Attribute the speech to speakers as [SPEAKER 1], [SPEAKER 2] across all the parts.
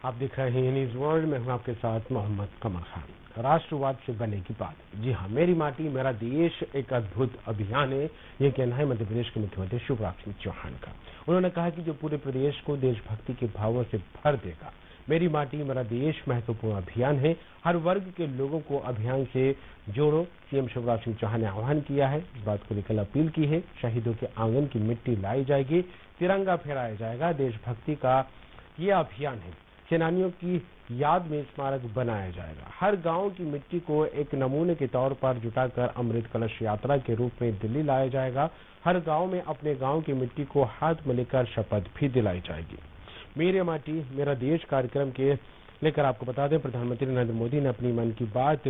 [SPEAKER 1] आप देख रहे हैं न्यूज वर्ल्ड में, हूं आपके साथ मोहम्मद कमर खान। राष्ट्रवाद से बनेगी बात। जी हाँ, मेरी माटी मेरा देश एक अद्भुत अभियान है, ये कहना है मध्य प्रदेश के मुख्यमंत्री शिवराज सिंह चौहान का। उन्होंने कहा कि जो पूरे प्रदेश को देशभक्ति के भावों से भर देगा। मेरी माटी मेरा देश महत्वपूर्ण अभियान है, हर वर्ग के लोगों को अभियान से जोड़ो। सीएम शिवराज सिंह चौहान ने आह्वान किया है, इस बात को लेकर अपील की है। शहीदों के आंगन की मिट्टी लाई जाएगी, तिरंगा फहराया जाएगा। देशभक्ति का ये अभियान है, सेनानियों की याद में स्मारक बनाया जाएगा। हर गांव की मिट्टी को एक नमूने के तौर पर जुटाकर अमृत कलश यात्रा के रूप में दिल्ली लाया जाएगा। हर गांव में अपने गांव की मिट्टी को हाथ में लेकर शपथ भी दिलाई जाएगी। मेरी माटी मेरा देश कार्यक्रम के लेकर आपको बता दें, प्रधानमंत्री नरेंद्र मोदी ने अपनी मन की बात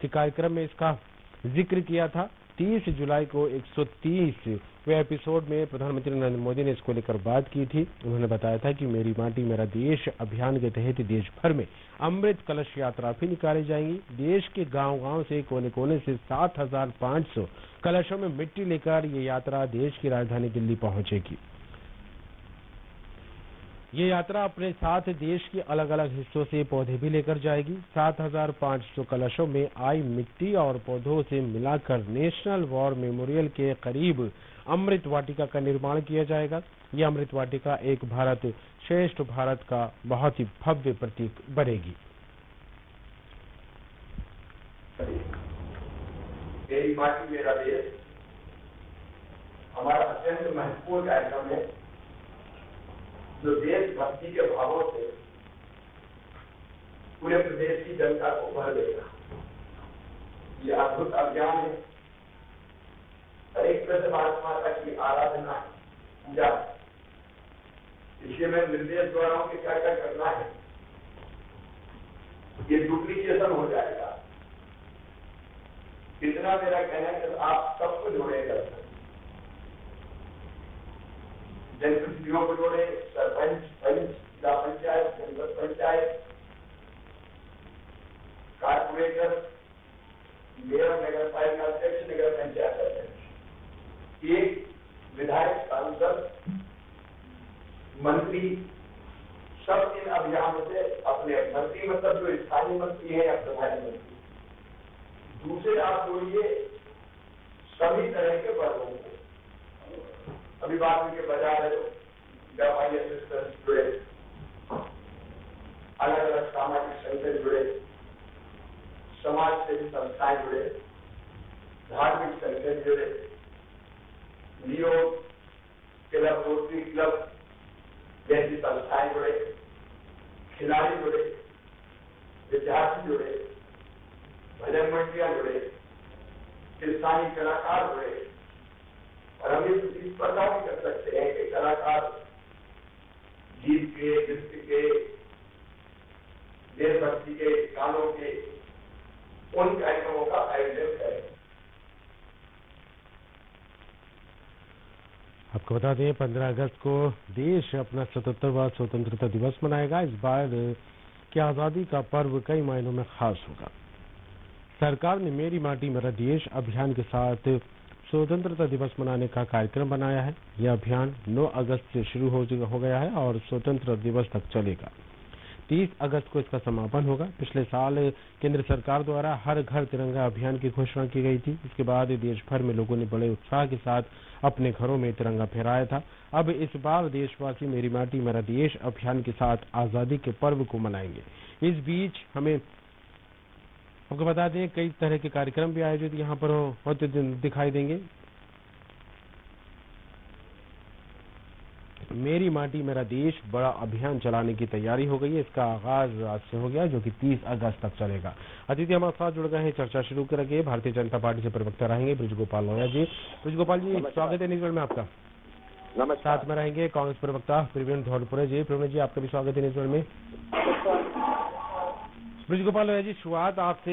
[SPEAKER 1] के कार्यक्रम में इसका जिक्र किया था। 30 जुलाई को 130वें एपिसोड में प्रधानमंत्री नरेंद्र मोदी ने इसको लेकर बात की थी। उन्होंने बताया था कि मेरी माटी मेरा देश अभियान के तहत देश भर में अमृत कलश यात्रा भी निकाली जाएगी। देश के गांव-गांव से कोने कोने से 7,500 कलशों में मिट्टी लेकर ये यात्रा देश की राजधानी दिल्ली पहुंचेगी। ये यात्रा अपने साथ देश के अलग अलग हिस्सों से पौधे भी लेकर जाएगी। 7,500 कलशों में आई मिट्टी और पौधों से मिलाकर नेशनल वॉर मेमोरियल के करीब अमृत वाटिका का निर्माण किया जाएगा। ये अमृत वाटिका एक भारत श्रेष्ठ भारत का बहुत ही भव्य प्रतीक बनेगी।
[SPEAKER 2] मेरी माटी मेरा देश हमारा अत्यंत महत्वपूर्ण कार्यक्रम है, जो देशभक्ति के भावों से पूरे प्रदेश की जनता को भर देगा। ये अद्भुत अभियान है, हर एक तरह से भारत माता की आराधना, पूजा, इसलिए मैं निर्देश दे रहा हूं कि क्या क्या करना है। ये डुप्लीकेशन हो जाएगा। इतना मेरा कहना है कि आप सबको जोड़ेगा, जनप्रतिनिधियों को जोड़े, सरपंच, जिला पंचायत, जनपद पंचायत, कारपोरेटर, मेयर, नगर पालिका अध्यक्ष, नगर पंचायत अध्यक्ष, एक विधायक, सांसद, मंत्री, सब इन अभियानों से अपने मंत्री, मतलब जो स्थानीय मंत्री है या प्रधानमंत्री, दूसरे आप जोड़िए सभी तरह के वर्गों को। अभिभावक के बाजार व्यापारी असिस्टेंट जुड़े, अलग अलग सामाजिक संगठन जुड़े, समाज सेवी संस्थाएं जुड़े, धार्मिक संगठन जुड़े, लियो क्लब, रोटरी क्लब जैसी संस्थाएं जुड़े, खिलाड़ी जुड़े, विद्यार्थी जुड़े, भजन मंडलियां जुड़े, किसानी कलाकार जुड़े। और हम ये प्रतिस्पर्धा भी कर सकते हैं कि कलाकार गीत के, नृत्य के, देशभक्ति के गानों के उन कार्यक्रमों का आयोजन करें।
[SPEAKER 1] आपको बता दें, 15 अगस्त को देश अपना 77वां स्वतंत्रता दिवस मनाएगा। इस बार की आजादी का पर्व कई मायनों में खास होगा। सरकार ने मेरी माटी मेरा देश अभियान के साथ स्वतंत्रता दिवस मनाने का कार्यक्रम बनाया है। यह अभियान 9 अगस्त से शुरू हो गया है और स्वतंत्रता दिवस तक चलेगा। 30 अगस्त को इसका समापन होगा। पिछले साल केंद्र सरकार द्वारा हर घर तिरंगा अभियान की घोषणा की गई थी। इसके बाद देश भर में लोगों ने बड़े उत्साह के साथ अपने घरों में तिरंगा फहराया था। अब इस बार देशवासी मेरी माटी मेरा देश अभियान के साथ आजादी के पर्व को मनाएंगे। इस बीच हमें आपको बता दें, कई तरह के कार्यक्रम भी आयोजित यहाँ पर होते दिखाई देंगे। मेरी माटी मेरा देश बड़ा अभियान चलाने की तैयारी हो गई है। इसका आगाज आज से हो गया, जो कि 30 अगस्त तक चलेगा। अतिथि हमारे साथ जुड़ गए हैं, चर्चा शुरू करेंगे। भारतीय जनता पार्टी से प्रवक्ता रहेंगे ब्रिजगोपाल लोया जी। ब्रिजगोपाल जी, स्वागत है न्यूज़ वर्ल्ड में आपका।
[SPEAKER 3] नमस्कार।
[SPEAKER 1] साथ में रहेंगे कांग्रेस प्रवक्ता प्रवीण धौलपुरे जी। प्रवीण जी, आपका भी स्वागत है न्यूज़ वर्ल्ड में। ब्रिजगोपाल लोया जी, शुरुआत आपसे।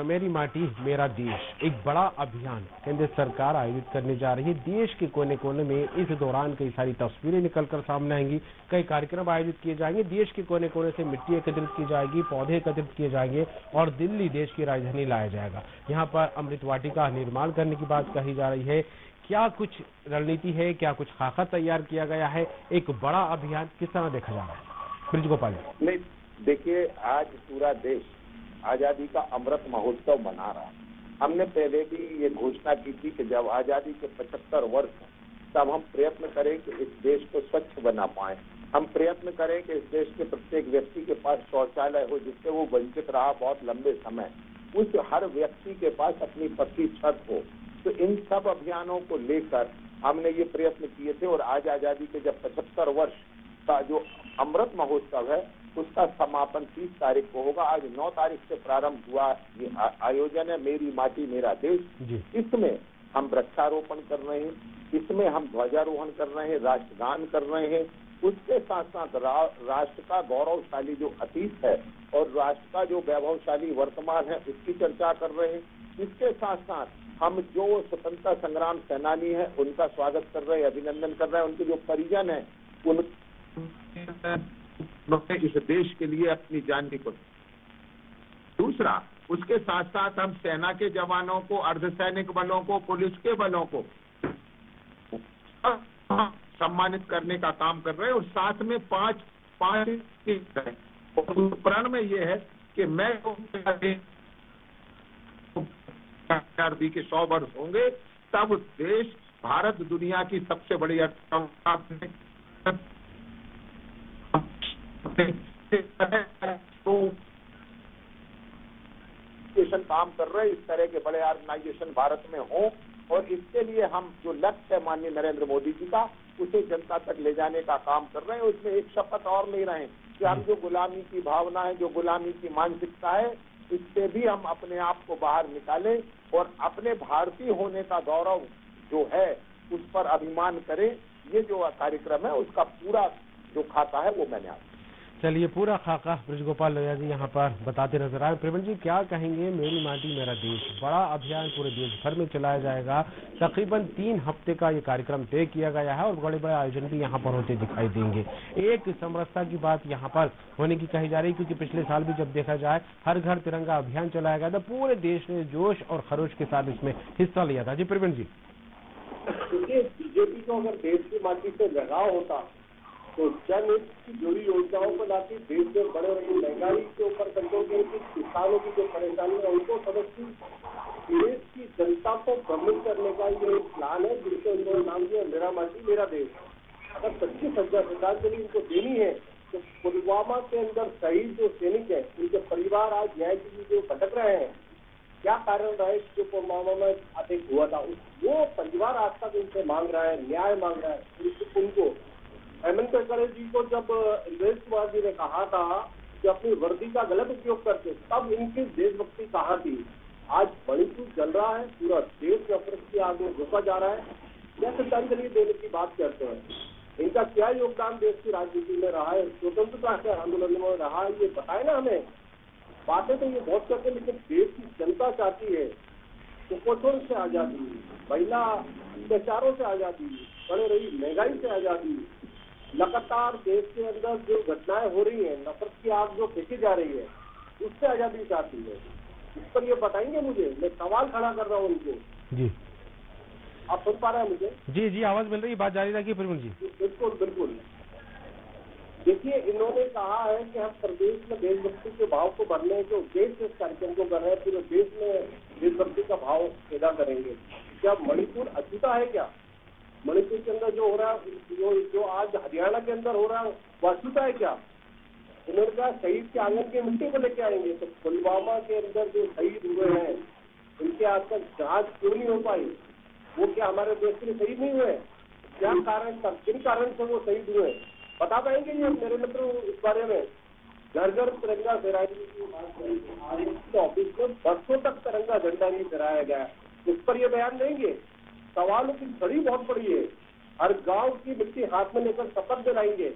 [SPEAKER 1] मेरी माटी मेरा देश एक बड़ा अभियान केंद्र सरकार आयोजित करने जा रही है। देश के कोने कोने में इस दौरान कई सारी तस्वीरें निकलकर सामने आएंगी, कई कार्यक्रम आयोजित किए जाएंगे। देश के कोने कोने से मिट्टी एकत्रित की जाएगी, पौधे एकत्रित किए जाएंगे और दिल्ली देश की राजधानी लाया जाएगा। यहाँ पर अमृत वाटिका निर्माण करने की बात कही जा रही है। क्या कुछ रणनीति है, क्या कुछ खाका तैयार किया गया है? एक बड़ा अभियान किस तरह देखा जा रहा है? ब्रिजगोपाल।
[SPEAKER 3] नहीं, देखिए, आज पूरा देश आजादी का अमृत महोत्सव मना रहा है। हमने पहले भी ये घोषणा की थी कि जब आजादी के 75 वर्ष तब हम प्रयत्न करें कि इस देश को स्वच्छ बना पाए। हम प्रयत्न करें कि इस देश के प्रत्येक व्यक्ति के पास शौचालय हो, जिससे वो वंचित रहा बहुत लंबे समय, उस हर व्यक्ति के पास अपनी पक्की छत हो। तो इन सब अभियानों को लेकर हमने ये प्रयत्न किए थे और आज आजादी के जब 75 वर्ष का जो अमृत महोत्सव है उसका समापन 30 तारीख को होगा। आज 9 तारीख से प्रारंभ हुआ ये आयोजन है, मेरी माटी मेरा देश। इसमें हम वृक्षारोपण कर रहे हैं, इसमें हम ध्वजारोहण कर रहे हैं, राष्ट्रगान कर रहे हैं। उसके साथ साथ राष्ट्र का गौरवशाली जो अतीत है और राष्ट्र का जो वैभवशाली वर्तमान है उसकी चर्चा कर रहे हैं। इसके साथ साथ हम जो स्वतंत्रता संग्राम सेनानी है उनका स्वागत कर रहे हैं, अभिनंदन कर रहे हैं। उनके जो परिजन है उन्होंने इस देश के लिए अपनी जान की कुर्बानी। दूसरा, उसके साथ साथ हम सेना के जवानों को, अर्धसैनिक बलों को, पुलिस के बलों को सम्मानित करने का काम कर रहे हैं और साथ में पांच प्रण में ये है कि मैं आजादी के 100 वर्ष होंगे तब देश भारत दुनिया की सबसे बड़ी अर्थव्यवस्था काम कर रहे हैं। इस तरह के बड़े ऑर्गेनाइजेशन भारत में हो और इसके लिए हम जो लक्ष्य है माननीय नरेंद्र मोदी जी का उसे जनता तक ले जाने का काम कर रहे हैं। उसमें एक शपथ और ले रहे हैं कि हम जो गुलामी की भावना है, जो गुलामी की मानसिकता है, इससे भी हम अपने आप को बाहर निकालें और अपने भारतीय होने का गौरव जो है उस पर अभिमान करें। ये जो कार्यक्रम है उसका पूरा जो खाता है वो मैंने आपको।
[SPEAKER 1] चलिए, पूरा खाका ब्रिजगोपाल लोहिया जी यहाँ पर बताते नजर आए। प्रवीण जी, क्या कहेंगे? मेरी माटी मेरा देश बड़ा अभियान पूरे देश भर में चलाया जाएगा। तकरीबन 3 हफ्ते का ये कार्यक्रम तय किया गया है और बड़े बड़े आयोजन भी यहाँ पर होते दिखाई देंगे। एक समरसता की बात यहाँ पर होने की कही जा रही है, क्योंकि पिछले साल भी जब देखा जाए हर घर तिरंगा अभियान चलाया गया था, पूरे देश ने जोश और खरोश के साथ इसमें हिस्सा लिया था। जी प्रवीण जी।
[SPEAKER 4] देखिए, बीजेपी को अगर देश की माटी से लगाव होता तो जनहित की जुड़ी योजनाओं को लाती, देश में बड़े बड़ी महंगाई के ऊपर कंट्रोल करेगी, किसानों की जो परेशानी है उनको समझती, देश की जनता को भ्रमित करने का ये एक प्लान है जिसको उन्होंने नाम दिया मेरा माटी मेरा देश। अगर 25,000 श्रद्धांजलि उनको देनी है तो पुलवामा के अंदर शहीद जो सैनिक है उनके परिवार आज न्याय के लिए जो भटक रहे हैं, क्या कारण रहा है जो पुलवामा में अटैक हुआ था, वो परिवार आज तक उनसे मांग रहा है, न्याय मांग रहा है। उनको हेमंत करकरे जी को जब इंद्रेश कुमार जी ने कहा था कि अपनी वर्दी का गलत उपयोग करते, तब इनकी देशभक्ति कहाँ थी? आज मणिपुर जल रहा है, पूरा देश नफरत की आग में घुसा जा रहा है। क्या श्रद्धांजलि देने की बात करते हैं? इनका क्या योगदान देश की राजनीति में रहा है, स्वतंत्रता के आंदोलन में रहा है, ये बताए ना हमें। बातें तो ये बहुत करते हैं, लेकिन देश की जनता चाहती है कुपोषण से आजादी, महिला अत्याचारों से आजादी, बढ़ रही महंगाई से आजादी, लगातार देश के अंदर जो घटनाएं हो रही हैं, नफरत की आग जो फेंकी जा रही है, उससे आजादी चाहती है। इस पर ये बताएंगे मुझे? मैं सवाल खड़ा कर रहा हूँ उनको।
[SPEAKER 1] जी,
[SPEAKER 4] आप सुन पा रहे हैं मुझे?
[SPEAKER 1] जी जी, आवाज मिल रही है, बात जारी रखिए प्रवीण जी।
[SPEAKER 4] बिल्कुल बिल्कुल। देखिए, इन्होंने कहा है कि हम प्रदेश में देशभक्ति के भाव को भरने के उद्देश्य से इस कार्यक्रम को कर रहे हैं, पूरे देश में देशभक्ति का भाव पैदा करेंगे। क्या मणिपुर अछूता है? क्या मणिपुर के अंदर जो हो रहा है, जो आज हरियाणा के अंदर हो रहा है, वो अछूता है क्या? उन्होंने कहा शहीद के आंगन की मिट्टी को लेके आएंगे। तो पुलवामा के अंदर जो शहीद हुए हैं उनके आज तक जांच क्यों नहीं हो पाई? वो क्या हमारे देश के लिए शहीद नहीं हुए? क्या कारण था, किन कारण से वो शहीद हुए? बता पाएंगे ये मेरे मित्र इस बारे में? घर घर तिरंगा फहराएंगे, ऑफिस में बरसों तक तिरंगा झंडा नहीं फहराया गया, उस पर ये बयान देंगे? सवालों की छड़ी बहुत बड़ी है। हर गांव की मिट्टी हाथ में लेकर शपथ दिलाएंगे।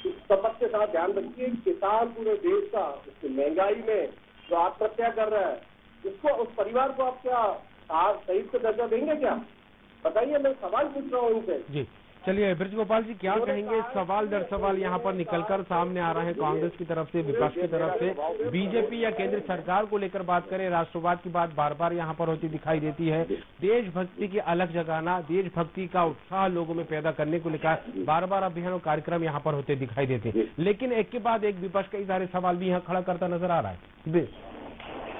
[SPEAKER 4] इस शपथ के साथ ध्यान रखिए, किसान पूरे देश का उसकी महंगाई में जो आत्महत्या कर रहा है, उसको, उस परिवार को आप क्या शहीद का दर्जा देंगे क्या? बताइए, मैं सवाल पूछ रहा हूँ उनसे।
[SPEAKER 1] चलिए ब्रज गोपाल जी, क्या कहेंगे? सवाल दर सवाल यहाँ पर निकलकर सामने आ रहे हैं, कांग्रेस की तरफ से, विपक्ष की तरफ से, बीजेपी या केंद्र सरकार को लेकर बात करें, राष्ट्रवाद की बात बार बार यहाँ पर होती दिखाई देती है। देशभक्ति की अलग जगाना, देशभक्ति का उत्साह लोगों में पैदा करने को लेकर बार बार अभियान और कार्यक्रम यहाँ पर होते दिखाई देते हैं, लेकिन एक के बाद एक विपक्ष कई सारे सवाल भी यहाँ खड़ा करता नजर आ रहा है।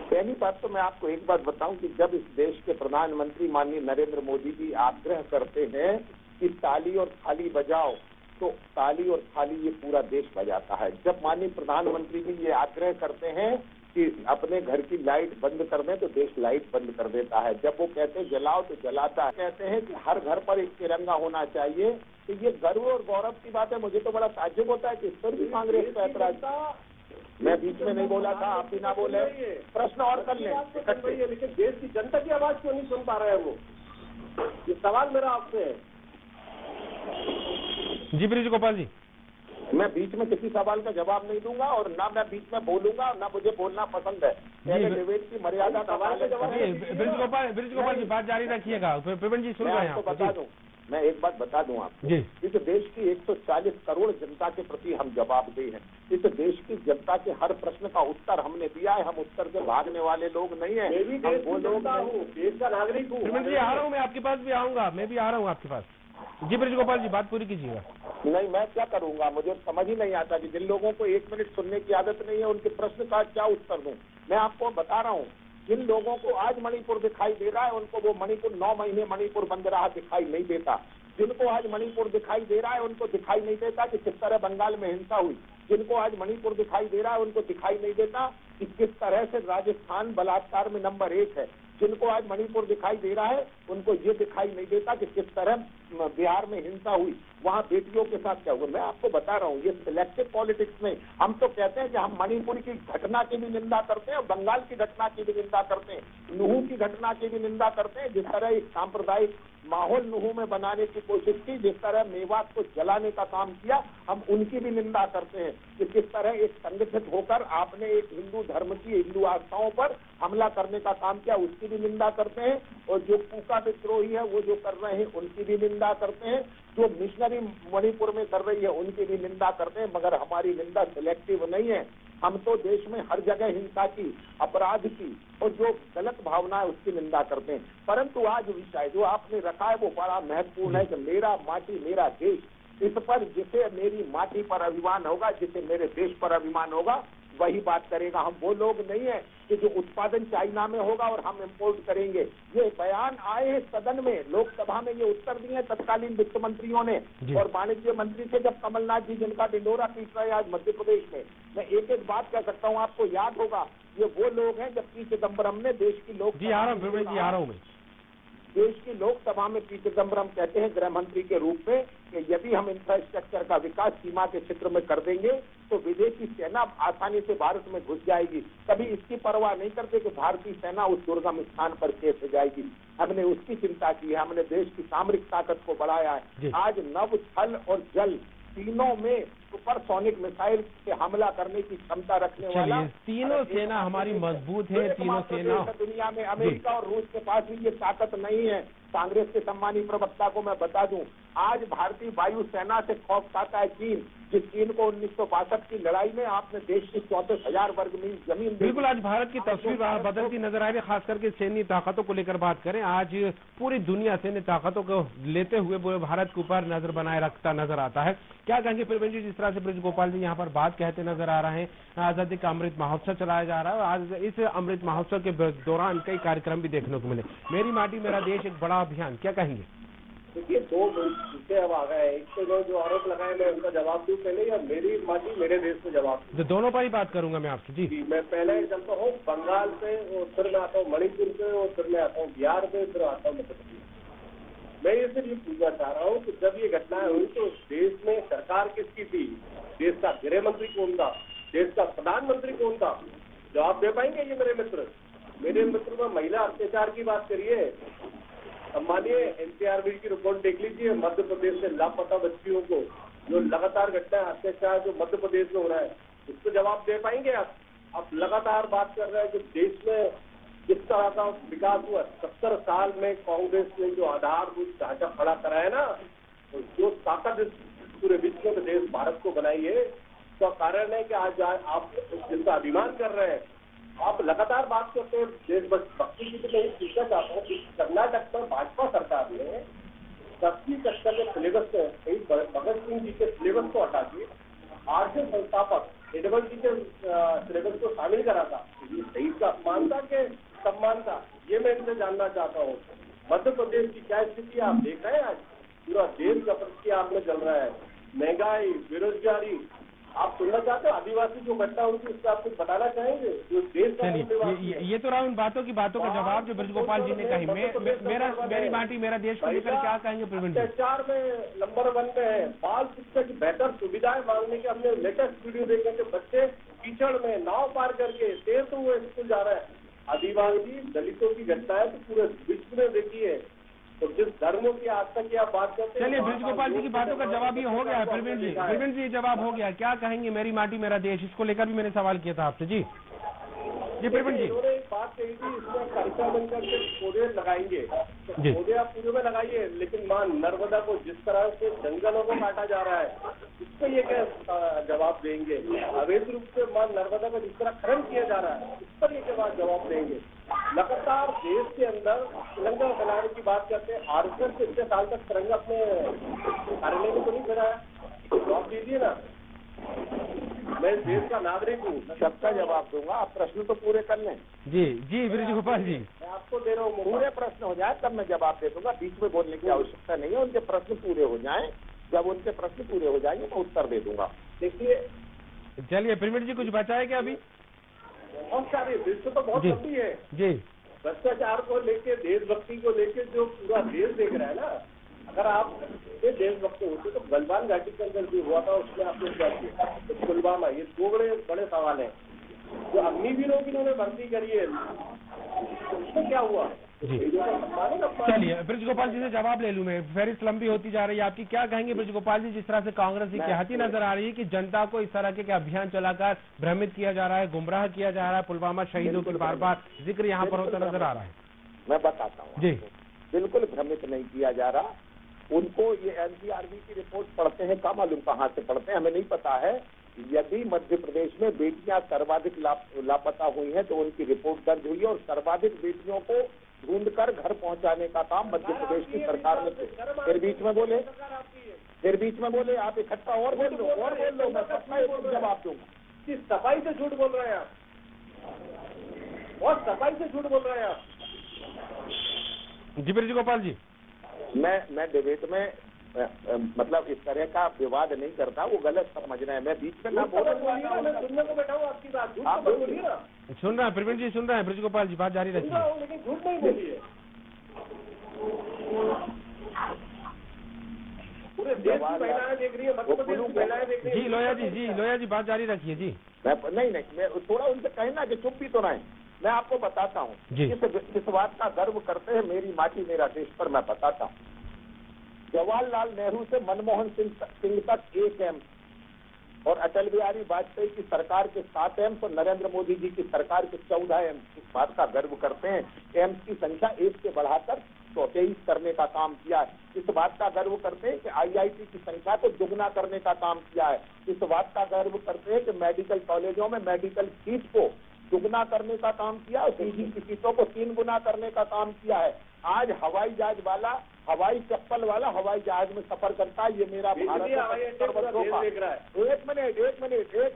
[SPEAKER 3] पहली बात तो मैं आपको एक बात बताऊं कि जब इस देश के प्रधानमंत्री माननीय नरेंद्र मोदी जी आग्रह करते हैं कि ताली और थाली बजाओ, तो ताली और थाली ये पूरा देश बजाता है। जब माननीय प्रधानमंत्री जी ये आग्रह करते हैं कि अपने घर की लाइट बंद कर दें, तो देश लाइट बंद कर देता है। जब वो कहते हैं जलाओ, तो जलाता है। कहते हैं कि हर घर पर एक तिरंगा होना चाहिए, तो ये गर्व और गौरव की बात है। मुझे तो बड़ा ताज्जुब होता है कि इस पर भी कांग्रेस का ऐतराज। मैं बीच में नहीं बोला था, आप भी ना बोले, प्रश्न और कर लें इकट्ठे।
[SPEAKER 4] लेकिन देश की जनता की आवाज क्यों नहीं सुन पा रहे हैं वो? ये सवाल मेरा आपसे है।
[SPEAKER 1] जी ब्रज गोपाल जी,
[SPEAKER 3] मैं बीच में किसी सवाल का जवाब नहीं दूंगा और ना मैं बीच में बोलूंगा, ना मुझे बोलना पसंद है। पहले डिबेट की मर्यादा सवाल का जवाब।
[SPEAKER 1] ब्रज गोपाल जी बात जारी रखिएगा, प्रवीण जी सुन रहे हैं।
[SPEAKER 3] आपको बता दूं, मैं एक बात बता दूं आपको, इस देश की 140 करोड़ जनता के प्रति हम जवाबदेह हैं। इस देश की जनता के हर प्रश्न का उत्तर हमने दिया है। हम उत्तर से भागने वाले लोग नहीं है।
[SPEAKER 4] मैं भी वो लोग हूँ, देश का नागरिक हूँ।
[SPEAKER 1] प्रवीण जी आ रहा हूँ, मैं आपके पास भी आऊंगा, मैं भी आ रहा हूँ आपके पास। जी ब्रज गोपाल जी बात पूरी कीजिएगा।
[SPEAKER 3] नहीं, मैं क्या करूंगा, मुझे समझ ही नहीं आता कि जिन लोगों को 1 मिनट सुनने की आदत नहीं है, उनके प्रश्न का क्या उत्तर दूं। मैं आपको बता रहा हूँ, जिन लोगों को आज मणिपुर दिखाई दे रहा है, उनको वो मणिपुर 9 महीने मणिपुर बंद रहा दिखाई नहीं देता। जिनको आज मणिपुर दिखाई दे रहा है, उनको दिखाई नहीं देता कि किस तरह बंगाल में हिंसा हुई। जिनको आज मणिपुर दिखाई दे रहा है, उनको दिखाई नहीं देता कि किस तरह से राजस्थान बलात्कार में नंबर 1 है। जिनको आज मणिपुर दिखाई दे रहा है, उनको ये दिखाई नहीं देता कि किस तरह बिहार में हिंसा हुई, वहाँ बेटियों के साथ क्या हुआ। मैं आपको बता रहा हूँ, ये सिलेक्टिव पॉलिटिक्स में हम तो कहते हैं कि हम मणिपुर की घटना की भी निंदा करते हैं और बंगाल की घटना की भी निंदा करते हैं, नुहू की घटना की भी निंदा करते हैं। जिस तरह एक सांप्रदायिक माहौल नुहू में बनाने की कोशिश की, जिस तरह मेवात को जलाने का काम किया, हम उनकी भी निंदा करते हैं कि किस तरह एक संगठित होकर आपने एक हिंदू धर्म की, हिंदू आस्थाओं पर हमला करने का काम किया, उसकी भी निंदा करते हैं। और जो कूका विद्रोही है वो जो कर रहे हैं, उनकी भी निंदा करते हैं। जो मिशनरी मणिपुर में कर रही है, उनकी भी निंदा करते हैं। मगर हमारी निंदा सिलेक्टिव नहीं है। हम तो देश में हर जगह हिंसा की, अपराध की और जो गलत भावना है उसकी निंदा करते हैं। परंतु आज विषय जो आपने रखा है वो बड़ा महत्वपूर्ण है कि मेरा माटी मेरा देश, इस पर जिसे मेरी माटी पर अभिमान होगा, जिसे मेरे देश पर अभिमान होगा, वही बात करेगा। हम वो लोग नहीं है कि जो उत्पादन चाइना में होगा और हम इंपोर्ट करेंगे। ये बयान आए हैं सदन में, लोकसभा में ये उत्तर दिए तत्कालीन वित्त मंत्रियों ने और वाणिज्य मंत्री थे जब कमलनाथ जी, जिनका ढिंढोरा पीट रहे आज मध्य प्रदेश में। मैं एक एक बात कह सकता हूँ, आपको याद होगा, ये वो लोग हैं जब पी चिदम्बरम ने देश की देश की लोकसभा में पी चिदम्बरम कहते हैं गृह मंत्री के रूप में कि यदि हम इंफ्रास्ट्रक्चर का विकास सीमा के क्षेत्र में कर देंगे तो विदेशी सेना आसानी से भारत में घुस जाएगी। कभी इसकी परवाह नहीं करते कि भारतीय सेना उस दुर्गम स्थान पर कैसे जाएगी। हमने उसकी चिंता की है, हमने देश की सामरिक ताकत को बढ़ाया है। आज नभ, थल और जल तीनों में सुपरसोनिक मिसाइल से हमला करने की क्षमता रखने वाला
[SPEAKER 1] तीनों सेना हमारी मजबूत है। तीनों सेना
[SPEAKER 3] दुनिया में अमेरिका और रूस के पास भी ये ताकत नहीं है। कांग्रेस के सम्मानित प्रवक्ता को मैं बता दूं, आज भारतीय वायुसेना से खौफ खाता है चीन, जिस चीन को 1962 की लड़ाई में आपने देश की 34,000 वर्ग मील जमीन।
[SPEAKER 1] बिल्कुल, आज भारत की तस्वीर बदलती नजर आ रही है, खास करके सैन्य ताकतों को लेकर बात करें। आज पूरी दुनिया सैन्य ताकतों को लेते हुए भारत के ऊपर नजर बनाए रखता नजर आता है। क्या कहेंगे प्रवीण जी, जिस तरह से ब्रज गोपाल जी यहाँ पर बात कहते नजर आ रहे हैं, आजादी का अमृत महोत्सव चलाया जा रहा है और आज इस अमृत महोत्सव के दौरान कई कार्यक्रम भी देखने को मिले। मेरी माटी मेरा देश एक बड़ा अभियान, क्या कहेंगे?
[SPEAKER 4] देखिए, दो मुद्दे अब आ गए। एक तो जो आरोप लगाए मैं उनका जवाब दूं पहले, या मेरी माटी मेरे देश में जवाब दूं?
[SPEAKER 1] दोनों पर ही बात करूंगा मैं आपसे। जी,
[SPEAKER 4] मैं पहले चलता हूँ बंगाल से, और फिर मैं आता हूँ मणिपुर से, और फिर मैं आता हूँ बिहार से, फिर आता हूँ मध्य प्रदेश। मैं ये सिर्फ ये पूछना चाह रहा हूँ कि जब ये घटनाएं हुई तो देश में सरकार किसकी थी? देश का गृह मंत्री कौन था? देश का प्रधानमंत्री कौन था? जवाब दे पाएंगे ये मेरे मित्र? मेरे मित्र में महिला अत्याचार की बात करिए, अब मानिए एनसीआरबी की रिपोर्ट देख लीजिए, मध्य प्रदेश से लापता बच्चियों को जो लगातार घटना अत्याचार जो मध्य प्रदेश में हो रहा है, उसको जवाब दे पाएंगे आप? आप लगातार बात कर रहे हैं कि देश में जिस तरह का विकास हुआ, 70 साल में कांग्रेस ने जो आधारभूत ढांचा खड़ा कराया ना, तो जो ताकत इस पूरे विश्व में देश भारत को बनाई है, तो कारण है कि आज आप जिनका अभिमान कर रहे हैं, आप लगातार बात करते हैं देशभक्ति की। तो मैं पूछना चाहता हूँ कि कर्नाटक पर भाजपा सरकार ने 10वीं कक्षा के सिलेबस से भगत सिंह जी के सिलेबस को हटा के आरएसएस संस्थापक एडवर्ड जी के सिलेबस को शामिल करा था। ये सही का अपमान था कि सम्मान था, ये मैं इनसे जानना चाहता हूँ। मध्य प्रदेश की क्या स्थिति आप देख रहे हैं? आज पूरा देश का प्रति आप में चल रहा है, महंगाई, बेरोजगारी। आप सुनना चाहते हो आदिवासी जो घटना हुई थी उससे आप कुछ बताना चाहेंगे? जो देश का
[SPEAKER 1] ये तो रहा उन बातों का जवाब जो ब्रजगोपाल जी ने कही। मेरी माटी मेरा देश को लेकर क्या कहेंगे प्रवीण जी?
[SPEAKER 4] अत्याचार में नंबर 1 में है। बाल शिक्षा की बेहतर सुविधाएं मांगने के हमने लेटेस्ट वीडियो देखे कि बच्चे कीचड़ में नाव पार करके तैरते हुए स्कूल जा रहे हैं। आदिवासी दलितों की घटनाएं तो पूरे विश्व में देखी है। तो जिस धर्मों की आस्था की आप बात करते हैं,
[SPEAKER 1] चलिए ब्रजगोपाल जी की बातों का जवाब ये हो गया है। प्रवीण जी जवाब हो गया। क्या कहेंगे मेरी माटी मेरा देश, इसको लेकर भी मैंने सवाल किया था आपसे। जी प्रवीण जी,
[SPEAKER 4] उन्होंने एक बात कही थी, इसमें कार्यक्रम बनकर के पौधे लगाएंगे, तो पौधे आप पूरे में लगाइए, लेकिन मां नर्मदा को जिस तरह से जंगलों को काटा जा रहा है, इस पर ये क्या जवाब देंगे? अवैध रूप से मां नर्मदा को जिस तरह खनन किया जा रहा है, इस पर ये जवाब देंगे? लगातार देश के अंदर तिरंगा फैलाने की बात करते हैं। आरएसएस इतने साल तक तिरंगा अपने कार्यालय में तो नहीं फैलाया, जवाब दीजिए ना। मैं देश का नागरिक हूँ,
[SPEAKER 3] सबका जवाब दूंगा, आप प्रश्न तो पूरे कर लें।
[SPEAKER 1] जी ब्रजगोपाल जी,
[SPEAKER 4] मैं आपको दे रहा हूँ,
[SPEAKER 3] पूरे प्रश्न हो जाए तब मैं जवाब दे दूंगा। बीच में बोलने की आवश्यकता नहीं है। उनके प्रश्न पूरे हो जाएं, जब उनके प्रश्न पूरे हो जाएंगे मैं उत्तर दे दूंगा।
[SPEAKER 4] देखिए,
[SPEAKER 1] चलिए प्रवीण जी कुछ बचाए क्या अभी?
[SPEAKER 4] बहुत सारे विश्व तो बहुत लंबी है
[SPEAKER 1] जी।
[SPEAKER 4] भ्रष्टाचार को लेके, देशभक्ति को लेके जो पूरा देश देख रहा है ना, अगर आप ये देशभक्त होते तो गलवान घाटी के अंदर जो हुआ था उसमें आपने क्या किया? तो पुलवामा, ये दो बड़े सवाल हैं। जो अग्निवीरों की इन्होंने भर्ती करी है, तो उसमें क्या हुआ?
[SPEAKER 1] जी चलिए ब्रजगोपाल जी से जवाब ले लूं मैं, फहरिस्त लंबी होती जा रही है आपकी। क्या कहेंगे ब्रजगोपाल जी, जिस तरह से कांग्रेस की कहती नजर आ रही है कि जनता को इस तरह के अभियान चलाकर भ्रमित किया जा रहा है, गुमराह किया जा रहा है, पुलवामा शहीदों की बार बार जिक्र यहाँ पर होता नजर आ रहा है?
[SPEAKER 3] मैं बताता हूँ जी, बिल्कुल भ्रमित नहीं किया जा रहा। उनको ये एनसीआरबी की रिपोर्ट पढ़ते हैं, क्या मालूम कहाँ से पढ़ते हैं, हमें नहीं पता है। यदि मध्य प्रदेश में बेटियां सर्वाधिक लापता हुई हैं तो उनकी रिपोर्ट दर्ज हुई है और सर्वाधिक बेटियों को ढूंढकर घर पहुंचाने का काम मध्य प्रदेश की सरकार ने। फिर बीच में बोले आप इकट्ठा और बोल लो मैं सबका एक जवाब दूंगा।
[SPEAKER 4] सफाई से झूठ बोल रहे हैं आप, बहुत सफाई से झूठ बोल रहे हैं आप।
[SPEAKER 1] जी ब्रजगोपाल जी,
[SPEAKER 3] मैं डिबेट में मतलब इस तरह का विवाद नहीं करता, वो गलत समझ रहे हैं। मैं बीच में ना
[SPEAKER 4] सुनने को बैठा हूँ आपकी बात, झूठ मत बोलिए ना।
[SPEAKER 1] सुन रहे हैं प्रवीण जी, सुन रहे हैं ब्रजगोपाल जी, बात जारी रखिए।
[SPEAKER 4] लेकिन झूठ नहीं बोलिए। पूरे देश की महिलाएं देख रही है, मध्य प्रदेश की महिलाएं देख रही है।
[SPEAKER 1] जी लोया जी बात जारी रखिए। जी
[SPEAKER 3] नहीं मैं थोड़ा उनसे कहना कि चुप भी तो रहे। मैं आपको बताता हूँ किस बात का गर्व करते हैं मेरी माटी मेरा देश पर, मैं बताता हूँ। जवाहरलाल नेहरू से मनमोहन सिंह तक 1 एम्स और अटल बिहारी वाजपेयी की सरकार के 7 एम्स और नरेंद्र मोदी जी की सरकार के 14 एम्स। इस बात का गर्व करते हैं। एम्स की संख्या 1 से बढ़ाकर 23 करने का काम किया है। इस बात का गर्व करते हैं कि आईआईटी की संख्या को दुगना करने का काम किया है। इस बात का गर्व करते हैं कि मेडिकल कॉलेजों में मेडिकल सीट को दुगना करने का काम किया और पीजी की सीटों को 3 गुना करने का काम किया है। आज हवाई जहाज वाला, हवाई चप्पल वाला हवाई जहाज में सफर करता है। ये मेरा भारत का। एक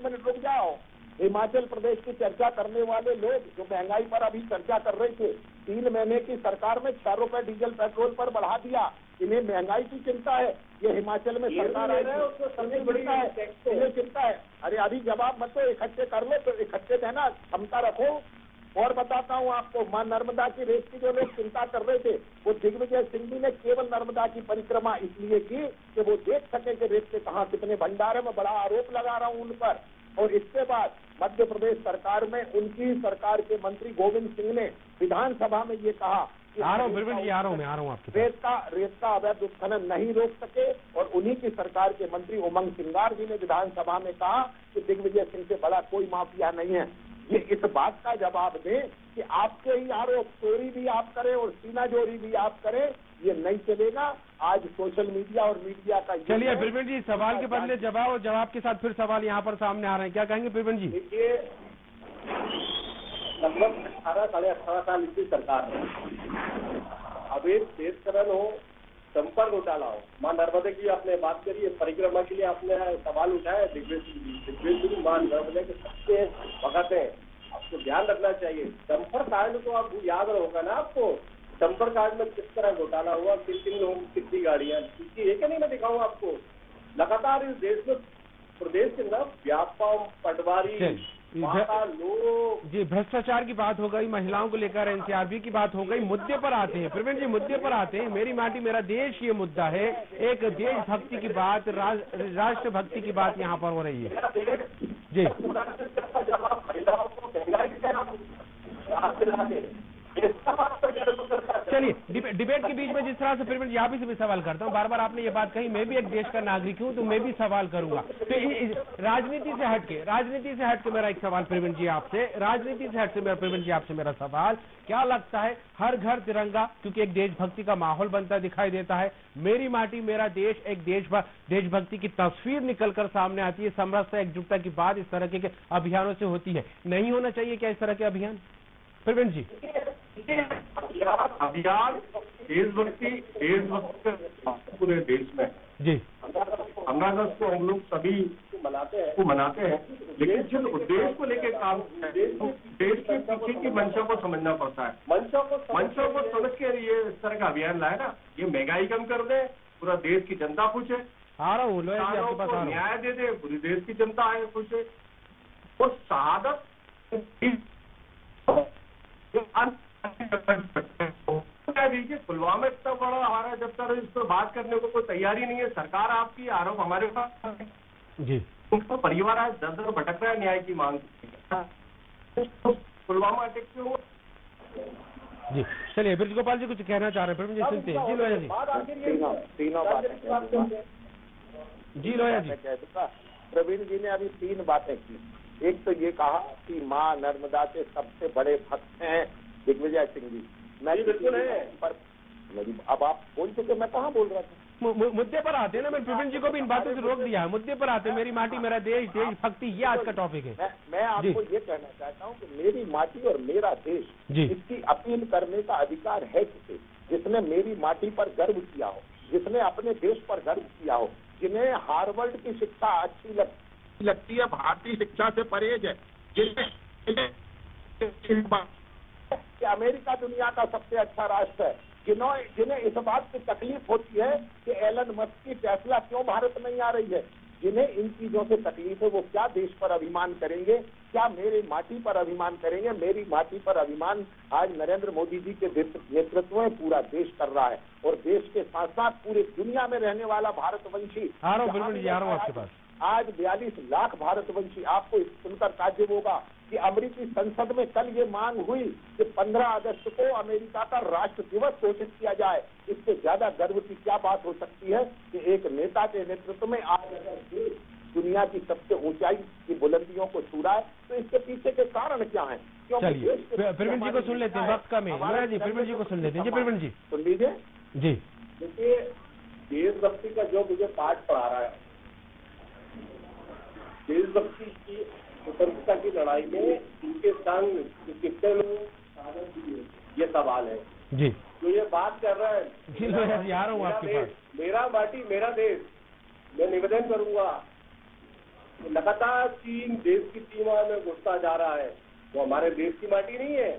[SPEAKER 3] मिनट रुक जाओ। हिमाचल प्रदेश की चर्चा करने वाले लोग जो महंगाई पर अभी चर्चा कर रहे थे, 3 महीने की सरकार में 4 रुपए डीजल पेट्रोल पर बढ़ा दिया। इन्हें महंगाई की चिंता है। ये हिमाचल में सरकार आई है, उसमें बड़ी चिंता है। अरे अभी जवाब मत दो, इकट्ठे कर लो, तो इकट्ठे कहना क्षमता रखो। और बताता हूँ आपको, मां नर्मदा की रेस की जो लोग चिंता कर रहे थे, वो दिग्विजय सिंह जी ने केवल नर्मदा की परिक्रमा इसलिए की कि वो देख सके कि रेस के कहाँ कितने भंडार है। मैं बड़ा आरोप लगा रहा हूँ उन पर। और इसके बाद मध्य प्रदेश सरकार में उनकी सरकार के मंत्री गोविंद सिंह ने विधानसभा में ये कहा कि रेत का अवैध उत्खनन नहीं रोक सके। और उन्हीं की सरकार के मंत्री उमंग सिंगार जी ने विधानसभा में कहा कि दिग्विजय सिंह से बड़ा कोई माफिया नहीं है। ये इस बात का जवाब दें कि आपके ही आरोप चोरी भी आप करें और सीना जोरी भी आप करें, ये नहीं चलेगा। आज सोशल मीडिया और मीडिया का
[SPEAKER 1] चलिए प्रवीण जी, सवाल के बदले जवाब और जवाब के साथ फिर सवाल यहाँ पर सामने आ रहे हैं, क्या कहेंगे प्रवीण जी?
[SPEAKER 4] देखिए, लगभग 18 साढ़े 18 साल इसकी सरकार है। अब एक देशकरण हो, संपर्क घोटाला हो, मां नर्मदे की आपने बात करी है, परिक्रमा के लिए आपने सवाल उठाया, दिग्विजय सिंह मां नर्मदे के सबसे भगत हैं। आपको ध्यान रखना चाहिए, संपर्क कांड तो आप याद होगा ना आपको, संपर्क कांड में किस तरह घोटाला हुआ, किन लोगों की कितनी गाड़ियां, इसकी एक नहीं मैं दिखाऊं आपको। लगातार इस देश में प्रदेश के अंदर व्यापम, पटवारी, लोग
[SPEAKER 1] जी, भ्रष्टाचार की बात हो गई, महिलाओं को लेकर एनसीआरबी की बात हो गई, मुद्दे पर आते हैं प्रवीण जी, मुद्दे पर आते हैं। मेरी माटी मेरा देश ये मुद्दा है, एक देशभक्ति की बात, राष्ट्रभक्ति की बात यहाँ पर हो रही है जी। चलिए, डिबेट के बीच में जिस तरह से प्रवीण जी आप ही से भी सवाल करता हूँ, बार बार आपने ये बात कही, मैं भी एक देश का नागरिक हूँ तो मैं भी सवाल करूंगा। तो राजनीति से हटके मेरा एक सवाल प्रवीण जी आपसे, राजनीति से हटके मेरा प्रवीण जी आपसे मेरा सवाल, क्या लगता है हर घर तिरंगा, क्योंकि एक देशभक्ति का माहौल बनता दिखाई देता है, मेरी माटी मेरा देश, एक देशभक्ति की तस्वीर निकलकर सामने आती है, समरसता एकजुटता की बात इस तरह के अभियानों से होती है, नहीं होना चाहिए क्या इस तरह के अभियान प्रवीण जी?
[SPEAKER 5] अभियान देशभक्ति पूरे देश में
[SPEAKER 1] जी
[SPEAKER 5] 15 अगस्त को हम लोग सभी मनाते हैं, लेकिन जिस उद्देश्य को लेकर काम देश के पीछे की मंशा को समझना पड़ता है। मंशा को समझ के ये इस तरह का अभियान लाए ना, ये महंगाई कम कर दे, पूरा देश की जनता खुश है,
[SPEAKER 1] आ रहा हूँ,
[SPEAKER 5] न्याय दे दे, पूरी देश की जनता है खुश है। और शहादत दीजिए, पुलवामा इतना बड़ा हारा, जब तक इस पर बात करने को कोई तैयारी नहीं है, सरकार आपकी, आरोप हमारे पास
[SPEAKER 1] जी,
[SPEAKER 5] उनका परिवार आज दर दर भटक रहा है न्याय की मांग। पुलवामा अटैक क्यों हुआ?
[SPEAKER 1] जी चलिए, ब्रज गोपाल जी कुछ कहना चाह रहे हैं, प्रवीण जी सुनते हैं। जी लोया जी,
[SPEAKER 3] तीनों बातें
[SPEAKER 1] जी लोया जी।
[SPEAKER 3] प्रवीण जी ने अभी 3 बातें की। एक तो ये कहा कि मां नर्मदा के सबसे बड़े भक्त हैं दिग्विजय सिंह जी। मैं बिल्कुल है, पर अब आप बोल चुके, मैं कहाँ बोल रहा था?
[SPEAKER 1] मुद्दे पर आते हैं ना, मैं प्रवीण जी को भी इन बातों से रोक दिया है, मुद्दे पर आते हैं, मेरी माटी मेरा देश, देशभक्ति, ये आज का टॉपिक है।
[SPEAKER 3] मैं आपको ये कहना चाहता हूँ कि मेरी माटी और मेरा देश, इसकी अपील करने का अधिकार है किसे? जिसने मेरी माटी पर गर्व किया हो, जिसने अपने देश पर गर्व किया हो, जिन्हें हार्वर्ड की शिक्षा अच्छी लगती है, भारतीय शिक्षा से परहेज है, जिन्हें अमेरिका दुनिया का सबसे अच्छा राष्ट्र है, जिन्हें इस बात की तकलीफ होती है कि एलन मस्क की टेस्ला क्यों भारत नहीं आ रही है, जिन्हें इन चीजों से तकलीफ है, वो क्या देश पर अभिमान करेंगे? क्या मेरी माटी पर अभिमान करेंगे? मेरी माटी पर अभिमान आज नरेंद्र मोदी जी के नेतृत्व में पूरा देश कर रहा है, और देश के साथ साथ पूरी दुनिया में रहने वाला भारतवंशी, आज 42 लाख भारतवंशी। आपको सुनकर ताज्जुब होगा कि अमेरिकी संसद में कल ये मांग हुई कि 15 अगस्त को अमेरिका का राष्ट्र दिवस घोषित किया जाए। इससे ज्यादा गर्व की क्या बात हो सकती है कि एक नेता के नेतृत्व में आज अगर देश दुनिया की सबसे ऊंचाई की बुलंदियों को छू रहा है, तो इसके पीछे के कारण क्या है?
[SPEAKER 1] चलिए प्रवीण जी को सुन लेते हैं, वक्त कम है जी, प्रवीण जी को सुन लेते हैं। जी प्रवीण जी
[SPEAKER 3] सुन लीजिए।
[SPEAKER 1] जी
[SPEAKER 4] देखिए, देशभक्ति का जो मुझे पाठ पढ़ा रहा है, देशभक्ति की स्वतंत्रता की लड़ाई में इनके संग कितने लोग शहादत दिए, ये सवाल है
[SPEAKER 1] जी।
[SPEAKER 4] जो ये बात कर रहा है,
[SPEAKER 1] जी जी आ रहा हूँ आपके पास,
[SPEAKER 4] मेरा माटी मेरा देश, मैं निवेदन करूंगा, लगातार चीन देश की सीमा में घुसता जा रहा है, वो हमारे देश की माटी नहीं है,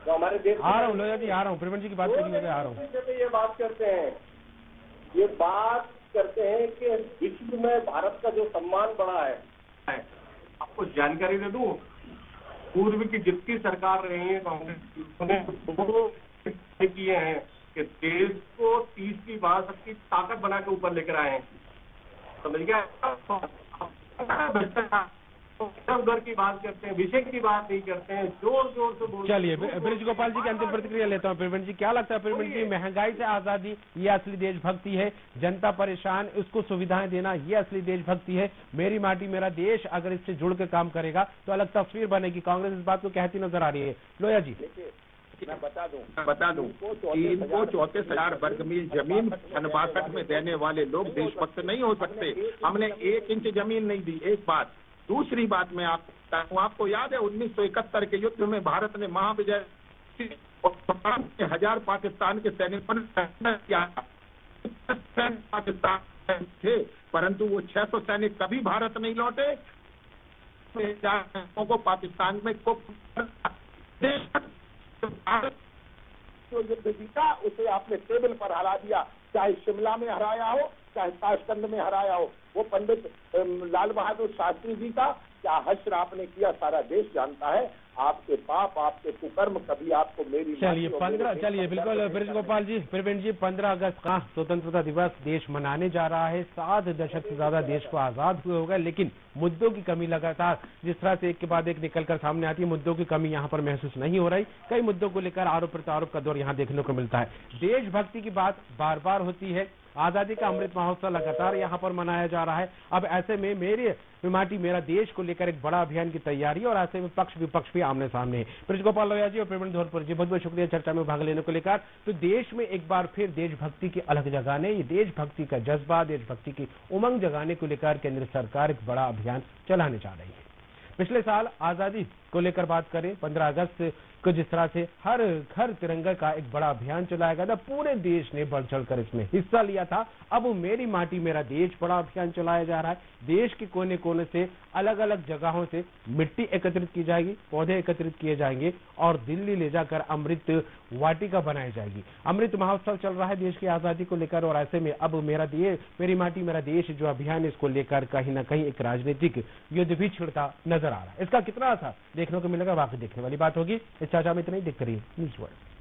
[SPEAKER 4] वो हमारे देश।
[SPEAKER 1] आ रहा हूँ लोया जी, आ रहा हूँ, प्रवीण जी की बात करिए, आ रहा हूँ।
[SPEAKER 4] ये बात करते हैं, ये बात करते हैं कि विश्व में भारत का जो सम्मान बढ़ा है।
[SPEAKER 5] आपको जानकारी दे दूं, पूर्व की जितनी सरकार रही है कांग्रेस ने किए हैं कि देश को 30 की महाशक्ति ताकत बना के ऊपर लेकर आए हैं, समझ गया? उधर की बात करते हैं, विषय की बात नहीं करते हैं, जोर जोर से बोलते हैं।
[SPEAKER 1] चलिए ब्रज गोपाल जी की अंतिम प्रतिक्रिया लेता हूँ। प्रवीण जी क्या लगता है, प्रवीण जी महंगाई से आजादी ये असली देशभक्ति है, जनता परेशान उसको सुविधाएं देना ये असली देशभक्ति है, मेरी माटी मेरा देश अगर इससे जुड़ के काम करेगा तो अलग तस्वीर बनेगी, कांग्रेस इस बात को कहती नजर आ रही है। लोया जी
[SPEAKER 3] मैं बता दूं
[SPEAKER 6] कि इनको 34,000 वर्ग मील जमीन 62 में देने वाले लोग देशभक्त नहीं हो सकते। हमने 1 इंच जमीन नहीं दी, एक बात। दूसरी बात मैं आपको याद है 1971 के युद्ध में भारत ने महाविजय और 50,000 पाकिस्तान के सैनिक पाकिस्तान थे, परंतु वो 600 सैनिक कभी भारत नहीं लौटे। को पाकिस्तान में
[SPEAKER 3] जो युद्ध जीता उसे आपने टेबल पर हरा दिया, चाहे शिमला में हराया हो चाहे ताशकंद में हराया हो। वो पंडित लाल बहादुर शास्त्री जी का क्या हश्र आपने किया सारा देश जानता है। आपके पाप आपके कुकर्म कभी आपको मेरी
[SPEAKER 1] चलिए बिल्कुल ब्रजगोपाल जी, प्रवीण जी, 15 अगस्त का स्वतंत्रता दिवस देश मनाने जा रहा है। 7 दशक से ज्यादा देश को आजाद हुए हो गए, लेकिन मुद्दों की कमी लगातार जिस तरह से एक के बाद एक निकलकर सामने आती है, मुद्दों की कमी यहाँ पर महसूस नहीं हो रही। कई मुद्दों को लेकर आरोप प्रत्यारोप का दौर यहाँ देखने को मिलता है। देशभक्ति की बात बार बार होती है। आजादी का अमृत महोत्सव लगातार यहाँ पर मनाया जा रहा है। अब ऐसे में मेरी माटी मेरा देश को लेकर एक बड़ा अभियान की तैयारी, और ऐसे में पक्ष विपक्ष भी आमने सामने है। ब्रजगोपाल लोहिया जी और प्रवीण धौरपुर जी, बहुत बहुत शुक्रिया चर्चा में भाग लेने को लेकर। तो देश में एक बार फिर देशभक्ति की अलग जगाने, ये देशभक्ति का जज्बा, देशभक्ति की उमंग जगाने को लेकर केंद्र सरकार एक बड़ा अभियान चलाने जा रही है। पिछले साल आजादी को लेकर बात करें, 15 अगस्त को जिस तरह से हर घर तिरंगा का एक बड़ा अभियान चलाया गया था, पूरे देश ने बढ़ चढ़कर इसमें हिस्सा लिया था। अब मेरी माटी मेरा देश बड़ा अभियान चलाया जा रहा है। देश के कोने कोने से अलग अलग जगहों से मिट्टी एकत्रित की जाएगी, पौधे एकत्रित किए जाएंगे और दिल्ली ले जाकर अमृत वाटिका बनाई जाएगी। अमृत महोत्सव चल रहा है देश की आजादी को लेकर, और ऐसे में अब मेरा देश मेरी माटी मेरा देश जो अभियान है, इसको लेकर कहीं ना कहीं एक राजनीतिक युद्ध भी छिड़ता नजर आ रहा है। इसका कितना असर देखने को मिलेगा, बाकी देखने वाली बात होगी। इस चर्चा में इतना ही। देखते रहिए न्यूज़ वर्ल्ड।